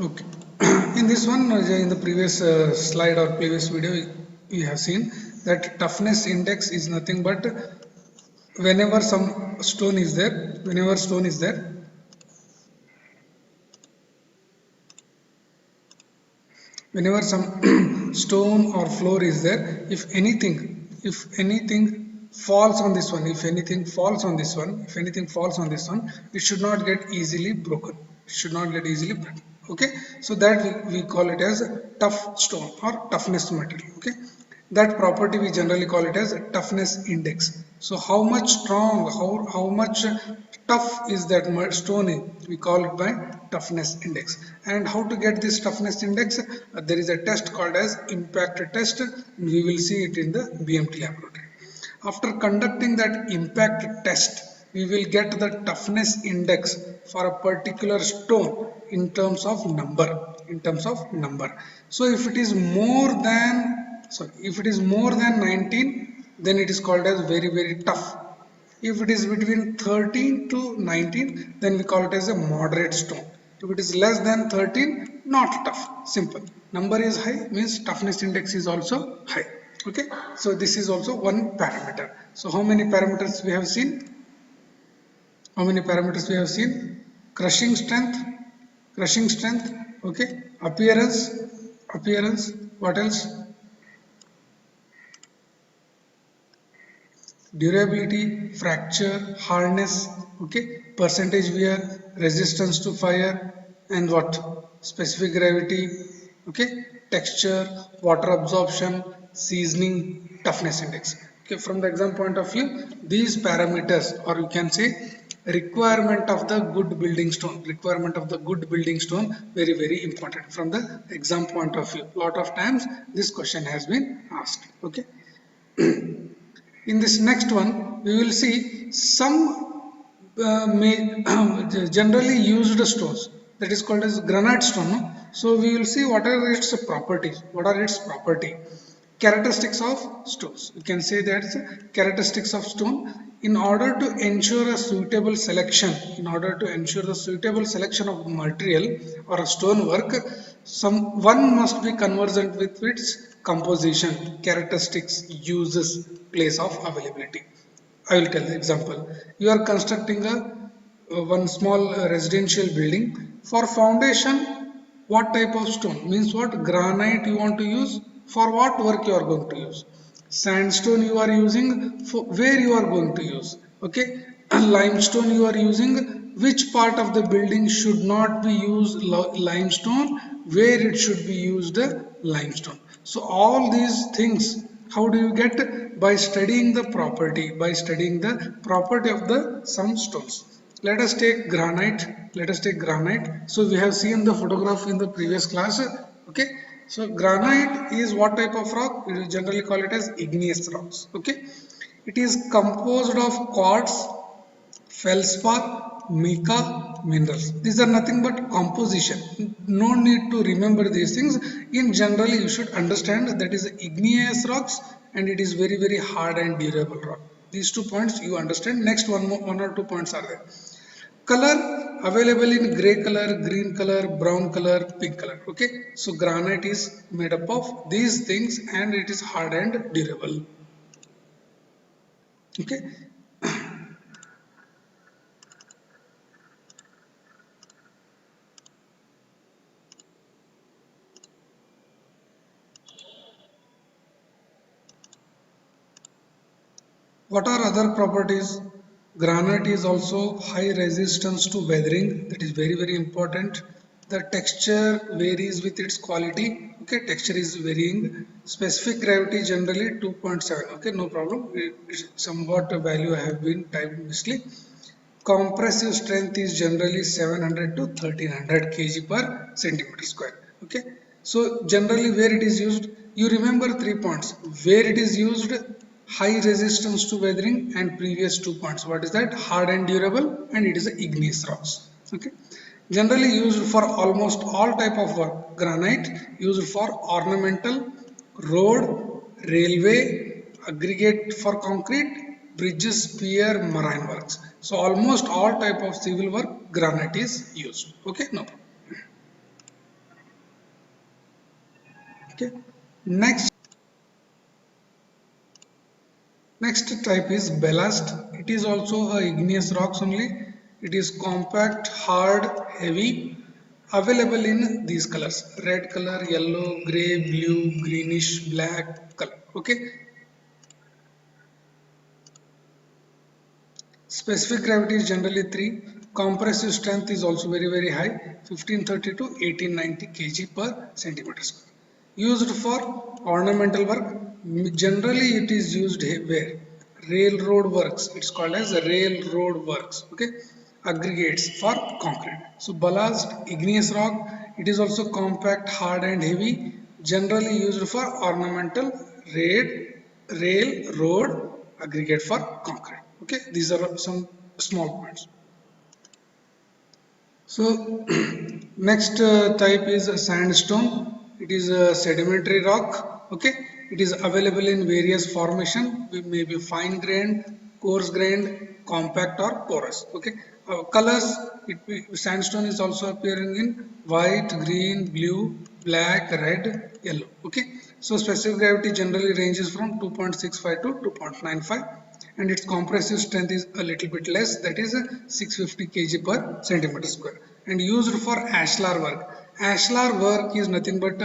Okay. In this one, in the previous slide or previous video, we have seen that toughness index is nothing but whenever some stone is there, whenever stone is there, whenever some stone or floor is there, if anything falls on this one, if anything falls on this one, if anything falls on this one, it should not get easily broken. It should not get easily broken. Okay, so that we call it as tough stone or toughness material. Okay, that property we generally call it as toughness index. So how much strong, how much tough is that stone in, we call it by toughness index. And how to get this toughness index? There is a test called as impact test. We will see it in the BMT laboratory. After conducting that impact test, we will get the toughness index for a particular stone in terms of number. In terms of number. So if it is more than, if it is more than 19, then it is called as very tough. If it is between 13 to 19, then we call it as a moderate stone. If it is less than 13, not tough. Simple. Number is high means toughness index is also high. Okay. So this is also one parameter. So how many parameters we have seen? How many parameters we have seen? Crushing strength. Okay. Appearance. What else? Durability, fracture, hardness, okay, percentage wear, resistance to fire, and what? Specific gravity, okay, texture, water absorption, seasoning, toughness index. Okay, from the exam point of view, these parameters, or you can say requirement of the good building stone, very important from the exam point of view. Lot of times this question has been asked. Okay. In this next one, we will see some generally used stones, that is called as granite stone. No? So we will see what are its properties. What are its property? Characteristics of stones. You can say that characteristics of stone. In order to ensure a suitable selection, of material or a stone work, one must be conversant with its composition, characteristics, uses, place of availability. I will tell the example. You are constructing one small residential building. For foundation, what type of stone? Means what? Granite you want to use? For what work you are going to use? Sandstone you are using? For where you are going to use? Okay. Limestone you are using? Which part of the building should not be used limestone? Where it should be used limestone? So all these things, how do you get? By studying the property, of the some stones. Let us take granite. So we have seen the photograph in the previous class. Okay, so granite is what type of rock? We generally call it as igneous rocks. Okay, it is composed of quartz, feldspar, mica, minerals. These are nothing but composition. No need to remember these things. In general, you should understand that is igneous rocks and it is very hard and durable rock. These 2 points you understand. Next one or two points are there. Color available in gray color, green color, brown color, pink color. Okay, so granite is made up of these things and it is hard and durable. Okay. What are other properties? Granite is also high resistance to weathering. That is very important. The texture varies with its quality. Okay, texture is varying. Specific gravity generally 2.7. Okay, no problem. It's somewhat a value I have been typed mistake. Compressive strength is generally 700 to 1300 kg per centimeter square. Okay, so generally where it is used, you remember 3 points. Where it is used, high resistance to weathering, and previous 2 points. What is that? Hard and durable, and it is igneous rocks. Okay, generally used for almost all type of work. Granite used for ornamental, road, railway, aggregate for concrete, bridges, pier, marine works. So almost all type of civil work, granite is used. Okay, no problem. Okay. Next type is ballast. It is also a igneous rocks only. It is compact, hard, heavy, available in these colors: red color, yellow, gray, blue, greenish, black color. Okay. Specific gravity is generally 3. Compressive strength is also very high, 1530 to 1890 kg per centimeter square. Used for ornamental work. Generally it is used where? Railroad works. It's called as railroad works. Okay. Aggregates for concrete. So ballast, igneous rock. It is also compact, hard and heavy. Generally used for ornamental railroad aggregate for concrete. Okay, these are some small points. So next type is sandstone. It is a sedimentary rock. Okay, it is available in various formation. It may be fine grained, coarse grained, compact or porous. Okay, colors. Sandstone is also appearing in white, green, blue, black, red, yellow. Okay, so specific gravity generally ranges from 2.65 to 2.95, and its compressive strength is a little bit less, that is 650 kg per centimeter square, and used for ashlar work. Ashlar work is nothing but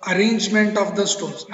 arrangement of the stones.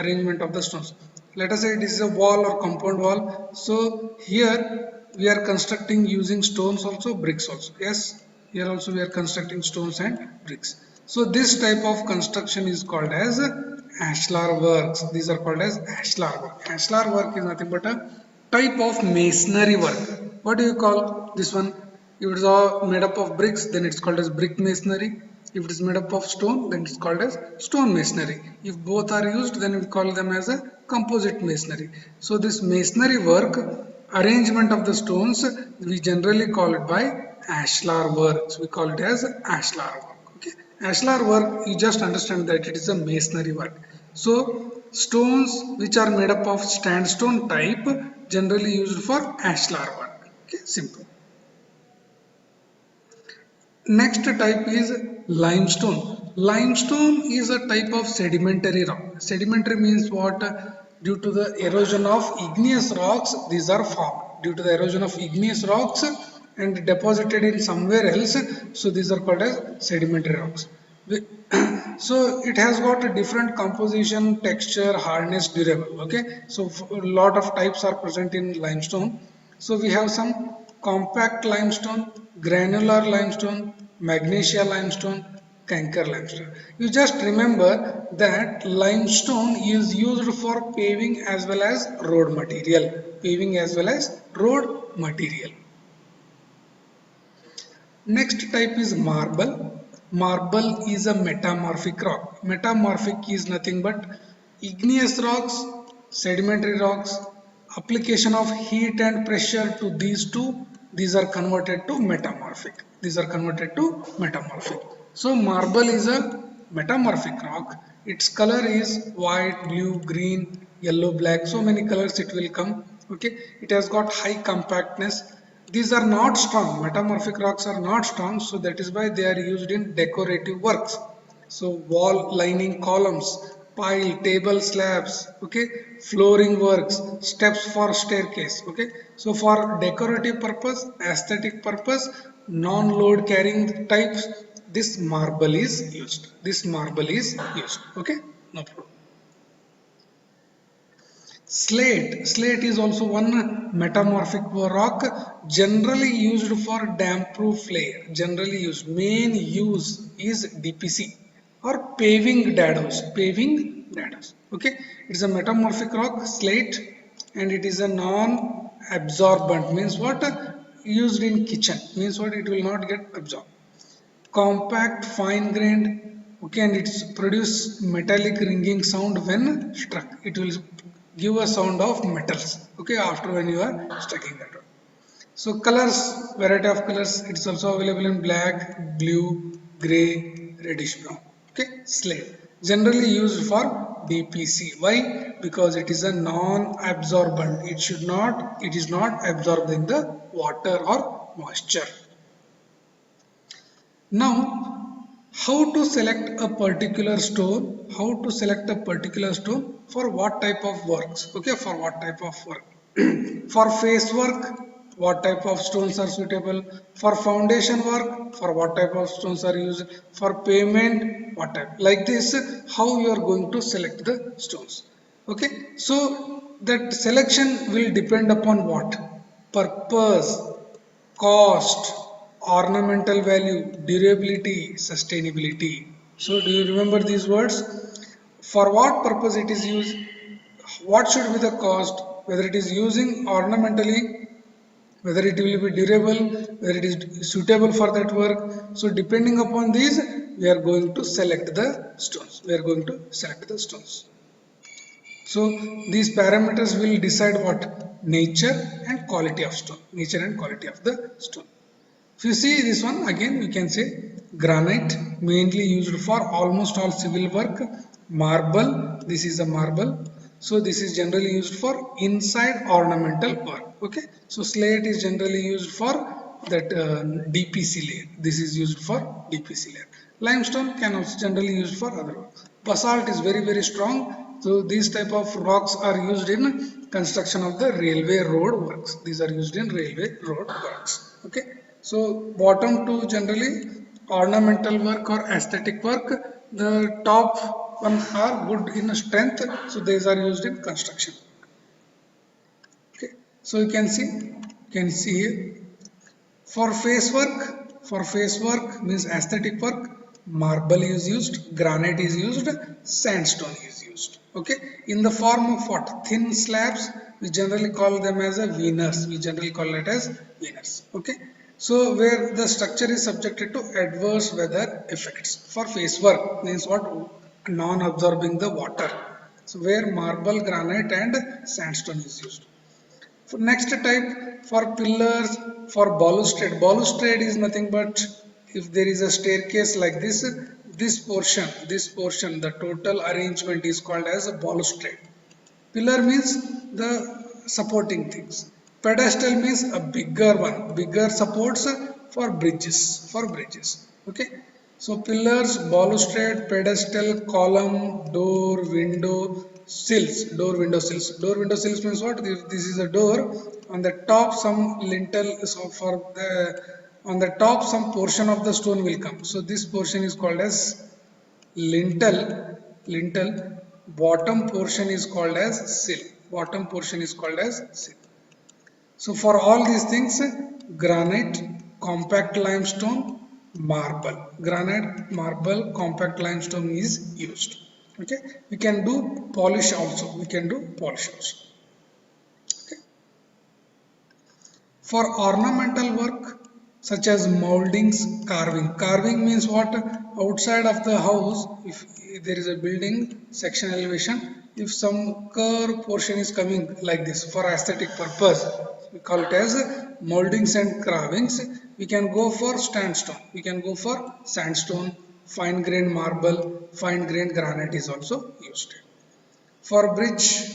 Let us say it is a wall or compound wall. So here we are constructing using stones also, bricks also. Yes, here also we are constructing stones and bricks. So this type of construction is called as ashlar works. These are called as ashlar work. Ashlar work is nothing but a type of masonry work. What do you call this one? If it is all made up of bricks, then it's called as brick masonry. If it is made up of stone, then it's called as stone masonry. If both are used, then we call them as a composite masonry. So this masonry work, arrangement of the stones, we generally call it by ashlar works. We call it as ashlar work. Okay. Ashlar work, you just understand that it is a masonry work. So stones which are made up of sandstone type generally used for ashlar work. Okay, simple. Next type is limestone. Limestone is a type of sedimentary rock. Sedimentary means what? Due to the erosion of igneous rocks, these are formed. Due to the erosion of igneous rocks and deposited in somewhere else, so these are called as sedimentary rocks. So it has got a different composition, texture, hardness, durable. Okay, so a lot of types are present in limestone. So we have some compact limestone, granular limestone, magnesia limestone, canker limestone. You just remember that limestone is used for paving as well as road material. Paving as well as road material. Next type is marble. Marble is a metamorphic rock. Metamorphic is nothing but igneous rocks, sedimentary rocks, application of heat and pressure to these two, these are converted to metamorphic. These are converted to metamorphic. So marble is a metamorphic rock. Its color is white, blue, green, yellow, black. So many colors it will come. Okay. It has got high compactness. These are not strong. Metamorphic rocks are not strong, so that is why they are used in decorative works. So wall lining columns, pile, table slabs, okay, flooring works, steps for staircase, okay. So for decorative purpose, aesthetic purpose, non-load carrying types, this marble is used. This marble is used, okay, no problem. Slate is also one metamorphic rock generally used for damp proof layer. Generally used. Main use is DPC or paving dados. Paving dados. Okay. It is a metamorphic rock, slate, and it is a non-absorbent. Means what? Used in kitchen. Means what? It will not get absorbed. Compact, fine grained, okay, and it's produce metallic ringing sound when struck. It will give a sound of metals, okay, after when you are striking that one. So colors, variety of colors, it's also available in black, blue, gray, reddish brown. Okay, slate. Generally used for DPC. Why? Because it is a non-absorbent. It is not absorbed in the water or moisture. Now, how to select a particular stone, how to select a particular stone for what type of works, okay, for what type of work. For face work, what type of stones are suitable. For foundation work, for what type of stones are used. For pavement, what type, like this, how you are going to select the stones. Okay, so that selection will depend upon what? Purpose, cost, ornamental value, durability, sustainability. So do you remember these words? For what purpose it is used, what should be the cost, whether it is using ornamentally, whether it will be durable, whether it is suitable for that work. So depending upon these, we are going to select the stones. We are going to select the stones. So these parameters will decide what? Nature and quality of stone. Nature and quality of the stone. If you see this one again, we can say granite, mainly used for almost all civil work. Marble, this is a marble. So this is generally used for inside ornamental work. Okay. So slate is generally used for that DPC layer. This is used for DPC layer. Limestone can also generally used for other work. Basalt is very strong. So these type of rocks are used in construction of the railway road works. These are used in railway road works. Okay. So bottom two generally ornamental work or aesthetic work. The top one are good in strength. So these are used in construction. Okay. So you can see here. For face work means aesthetic work, marble is used, granite is used, sandstone is used. Okay, in the form of what? Thin slabs. We generally call them as a veneers. We generally call it as veneers. Okay, so where the structure is subjected to adverse weather effects. For face work means what? Non-absorbing the water. So where marble, granite, and sandstone is used. For next type, for pillars, for balustrade. Balustrade is nothing but if there is a staircase like this portion, the total arrangement is called as a balustrade. Pillar means the supporting things. Pedestal means a bigger one, bigger supports for bridges. Okay. So pillars, balustrade, pedestal, column, door, window, sills. Door, window, sills means what? If this is a door, on the top some lintel, so for the on the top some portion of the stone will come. So this portion is called as lintel. Bottom portion is called as sill. Bottom portion is called as sill. So for all these things, granite, compact limestone, marble. Granite, marble, compact limestone is used. Okay, we can do polish also. For ornamental work such as moldings, carving means what? Outside of the house, if there is a building section elevation, if some curved portion is coming like this for aesthetic purpose, we call it as moldings and carvings. We can go for sandstone, fine grained marble, fine grained granite is also used. For bridge,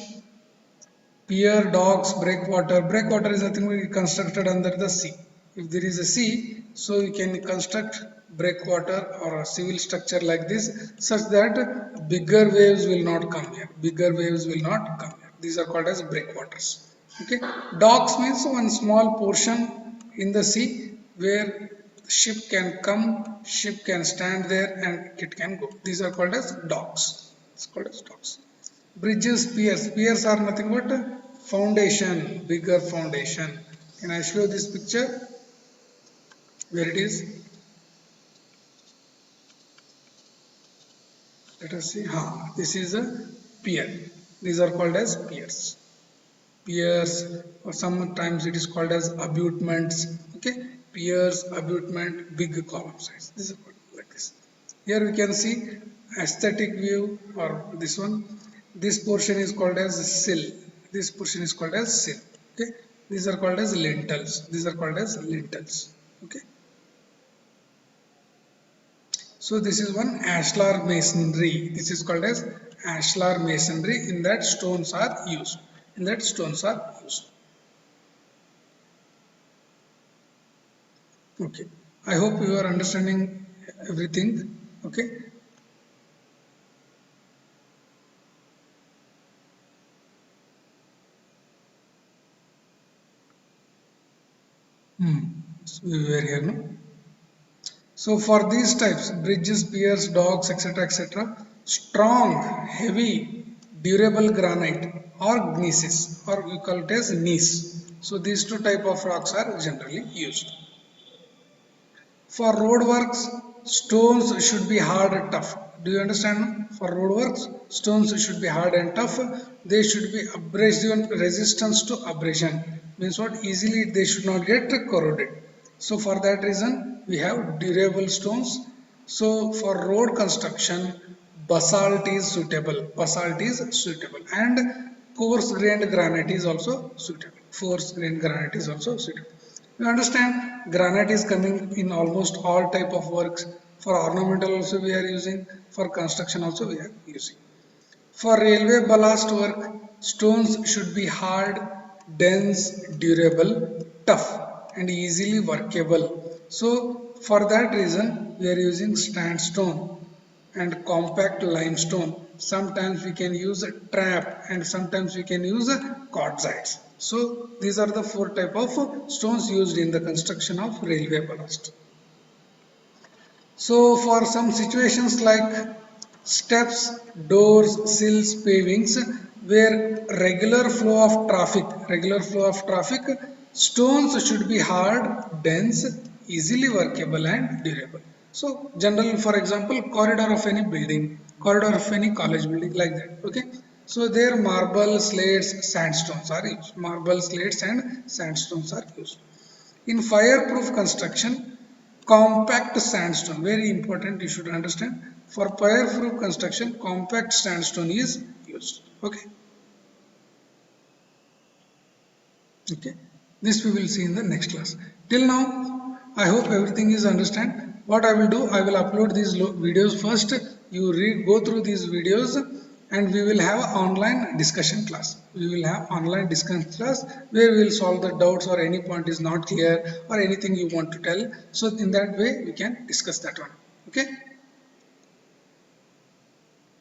pier, docks, breakwater. Breakwater is nothing but constructed under the sea. If there is a sea, so you can construct breakwater or a civil structure like this, such that bigger waves will not come here. These are called as breakwaters. Okay. Docks means one small portion in the sea where ship can come, ship can stand there, and it can go. These are called as docks. It's called as docks. Bridges, piers. Piers are nothing but foundation, bigger foundation. Can I show this picture? Where it is? Let us see. This is a pier. These are called as piers. Piers, or sometimes it is called as abutments. Okay, piers, abutment, big column size. This is called like this. Here we can see aesthetic view, or this one. This portion is called as sill. This portion is called as sill. Okay, these are called as lintels. Okay. So this is one ashlar masonry. This is called as ashlar masonry. In that stones are used. Okay. I hope you are understanding everything. Okay. So we were here, no? So for these types, bridges, piers, docks, etc., etc., strong, heavy, durable granite or gneisses, or we call it as gneiss. So these two type of rocks are generally used. For roadworks, stones should be hard and tough. Do you understand? For roadworks, stones should be hard and tough. They should be abrasive and resistance to abrasion. Means what? Easily they should not get corroded. So for that reason, we have durable stones. So for road construction, basalt is suitable. Basalt is suitable, and coarse grained granite is also suitable. Coarse grained granite is also suitable. You understand, granite is coming in almost all type of works. For ornamental also we are using, for construction also we are using. For railway ballast work, stones should be hard, dense, durable, tough and easily workable. So for that reason we are using sandstone and compact limestone. Sometimes we can use a trap and sometimes we can use a quartzites. So these are the four type of stones used in the construction of railway ballast. So for some situations like steps, doors, sills, pavings, where regular flow of traffic, stones should be hard, dense, easily workable and durable. So general, for example, corridor of any building, corridor of any college building like that. Okay. So there marble, slates, sandstones are used. Marble, slates and sandstones are used. In fireproof construction, compact sandstone, very important, you should understand. For fireproof construction, compact sandstone is used. Okay. Okay. This we will see in the next class. Till now, I hope everything is understand. What I will do, I will upload these videos first. You read, go through these videos, and we will have online discussion class. We will have online discussion class where we will solve the doubts or any point is not clear or anything you want to tell. So in that way, we can discuss that one. Okay.